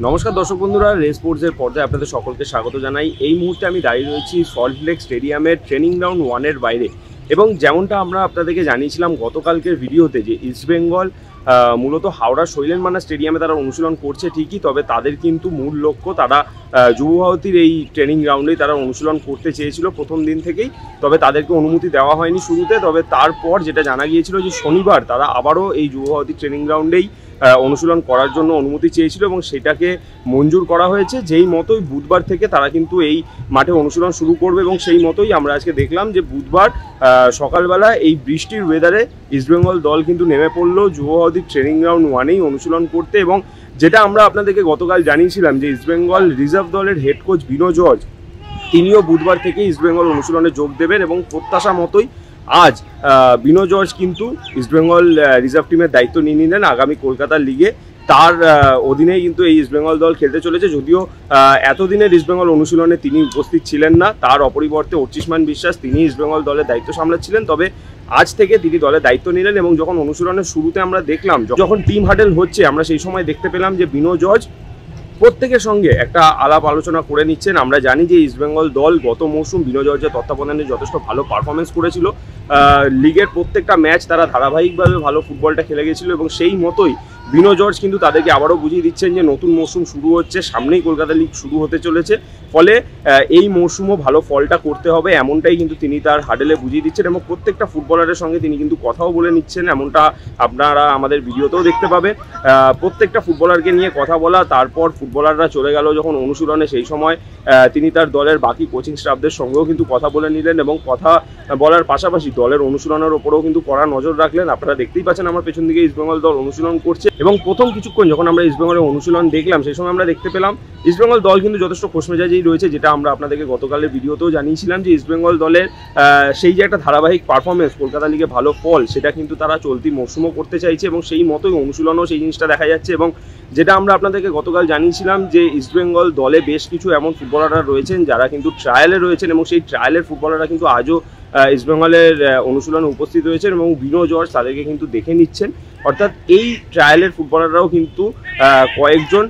নমস্কার দর্শক বন্ধুরা, রেস স্পোর্টসের পর্দায় আপনাদের সকলকে স্বাগত জানাই। এই মুহূর্তে আমি দাঁড়িয়ে রয়েছি সল্টলেক স্টেডিয়ামের ট্রেনিং গ্রাউন্ড 1-এর বাইরে। এবং যেমনটা আমরা আপনাদেরকে জানিয়েছিলাম গতকালকের ভিডিওতে যে ইস্টবেঙ্গল মূলত হাওড়া শৈলেনমানা স্টেডিয়ামে তারা অনুশীলন করছে ঠিকই, তবে তাদের কিন্তু মূল লক্ষ্য তারা যুব ভারতীর এই ট্রেনিং গ্রাউন্ডেই তারা অনুশীলন করতে চেয়েছিল প্রথম দিন থেকেই। তবে তাদেরকে অনুমতি দেওয়া হয়নি শুরুতে, তবে তারপর যেটা জানা গিয়েছিল যে শনিবার তারা আবারও এই যুব ভারতীর ট্রেনিং গ্রাউন্ডেই অনুশীলন করার জন্য অনুমতি চেয়েছিল এবং সেটাকে মঞ্জুর করা হয়েছে। যেই মতোই বুধবার থেকে তারা কিন্তু এই মাঠে অনুশীলন শুরু করবে এবং সেই মতোই আমরা আজকে দেখলাম যে বুধবার সকালবেলা এই বৃষ্টির ওয়েদারে ইস্টবেঙ্গল দল কিন্তু নেমে পড়লো যুব ভারতীর ট্রেনিং গ্রাউন্ড 1-এই অনুশীলন করতে। এবং যেটা আমরা আপনাদেরকে গতকাল জানিয়েছিলাম যে ইস্টবেঙ্গল রিজার্ভ দলের হেড কোচ বিনো জর্জ তিনিও বুধবার থেকে ইস্টবেঙ্গল অনুশীলনে যোগ দেবেন এবং প্রত্যাশা মতোই আজ বিনো জর্জ কিন্তু ইস্টবেঙ্গল রিজার্ভ টিমের দায়িত্ব নিয়ে নিলেন আগামী কলকাতা লিগে। তার অধীনেই কিন্তু এই ইস্টবেঙ্গল দল খেলতে চলেছে। যদিও এতদিনের ইস্টবেঙ্গল অনুশীলনে তিনি উপস্থিত ছিলেন না, তার অপরিবর্তে অর্চিষ্মান বিশ্বাস তিনি ইস্টবেঙ্গল দলের দায়িত্ব সামলাচ্ছিলেন। তবে আজ থেকে তিনি দলের দায়িত্ব নিলেন এবং যখন অনুশীলনের শুরুতে আমরা দেখলাম যখন টিম হাডেল হচ্ছে, আমরা সেই সময় দেখতে পেলাম যে বিনো জর্জ প্রত্যেকের সঙ্গে একটা আলাপ আলোচনা করে নিচ্ছেন। আমরা জানি যে ইস্টবেঙ্গল দল গত মৌসুম বিনো জর্জের তত্ত্বাবধানে যথেষ্ট ভালো পারফরমেন্স করেছিল। লিগের প্রত্যেকটা ম্যাচ তারা ধারাবাহিকভাবে ভালো ফুটবলটা খেলে গেছিলো এবং সেই মতোই বিনো জর্জ কিন্তু তাদেরকে আবারও বুঝিয়ে দিচ্ছেন যে নতুন মৌসুম শুরু হচ্ছে, সামনেই কলকাতা লিগ শুরু হতে চলেছে, ফলে এই মৌসুমও ভালো ফলটা করতে হবে এমনটাই কিন্তু তিনি তার হাডেলে বুঝিয়ে দিচ্ছেন এবং প্রত্যেকটা ফুটবলারের সঙ্গে তিনি কিন্তু কথাও বলে নিচ্ছেন। এমনটা আপনারা আমাদের ভিডিওতেও দেখতে পাবেন। প্রত্যেকটা ফুটবলারকে নিয়ে কথা বলা, তারপর ফুটবলাররা চলে গেল যখন অনুশীলনে, সেই সময় তিনি তার দলের বাকি কোচিং স্টাফদের সঙ্গেও কিন্তু কথা বলে নিলেন এবং কথা বলার পাশাপাশি দলের অনুশীলনের ওপরেও কিন্তু কড়া নজর রাখলেন। আপনারা দেখতেই পাচ্ছেন আমার পেছন দিকে ইস্টবেঙ্গল দল অনুশীলন করছে এবং প্রথম কিছুক্ষণ যখন আমরা ইস্টবেঙ্গলের অনুশীলন দেখলাম সেই সময় আমরা দেখতে পেলাম ইস্টবেঙ্গল দল কিন্তু যথেষ্ট খোশমেজাজেই রয়েছে, যেটা আমরা আপনাদেরকে গতকালের ভিডিওতেও জানিয়েছিলাম যে ইস্টবেঙ্গল দলের সেই যে একটা ধারাবাহিক পারফরমেন্স, কলকাতা লিগে ভালো ফল, সেটা কিন্তু তারা চলতি মৌসুমও করতে চাইছে এবং সেই মতোই অনুশীলনও সেই জিনিসটা দেখা যাচ্ছে। এবং যেটা আমরা আপনাদেরকে গতকাল জানিয়েছিলাম যে ইস্টবেঙ্গল দলে বেশ কিছু এমন ফুটবলাররা রয়েছেন যারা কিন্তু ট্রায়ালে রয়েছেন এবং সেই ট্রায়ালের ফুটবলাররা কিন্তু আজও ইস্টবেঙ্গলের অনুশীলনে উপস্থিত রয়েছেন এবং বিনো জর্জ তাদেরকে কিন্তু দেখে নিচ্ছেন। অর্থাৎ এই ট্রায়ালের ফুটবলাররাও কিন্তু কয়েকজন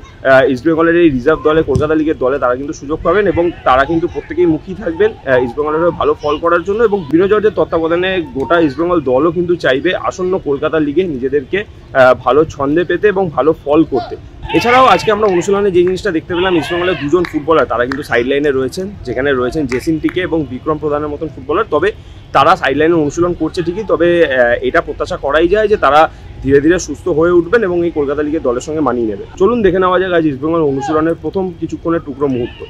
ইস্টবেঙ্গলের এই রিজার্ভ দলে, কলকাতা লিগের দলে তারা কিন্তু সুযোগ পাবেন এবং তারা কিন্তু প্রত্যেকেই মুখী থাকবেন ইস্টবেঙ্গলের ভালো ফল করার জন্য। এবং বিনো জর্জের তত্ত্বাবধানে গোটা ইস্টবেঙ্গল দলও কিন্তু চাইবে আসন্ন কলকাতা লিগে নিজেদেরকে ভালো ছন্দে পেতে এবং ভালো ফল করতে। এছাড়াও আজকে আমরা অনুশীলনে যে জিনিসটা দেখতে পেলাম, ইস্টবেঙ্গলের দুজন ফুটবলার তারা কিন্তু সাইড লাইনে রয়েছেন, যেখানে রয়েছেন জেসিন টিকে এবং বিক্রম প্রধানের মতন ফুটবলার। তবে তারা সাইড লাইনে অনুশীলন করছে ঠিকই, তবে এটা প্রত্যাশা করাই যায় যে তারা ধীরে ধীরে সুস্থ হয়ে উঠবেন এবং এই কলকাতা লিগের দলের সঙ্গে মানিয়ে নেবে। চলুন দেখে নেওয়া যাক আজ ইস্টবেঙ্গল অনুশীলনের প্রথম কিছুক্ষণের টুকরো মুহূর্ত।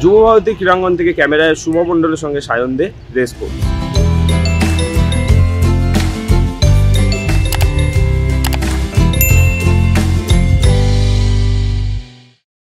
যুব ভারতী ক্রীড়াঙ্গন থেকে ক্যামেরায় শুভ মণ্ডলের সঙ্গে সায়ন দে, রেস স্পোর্টস।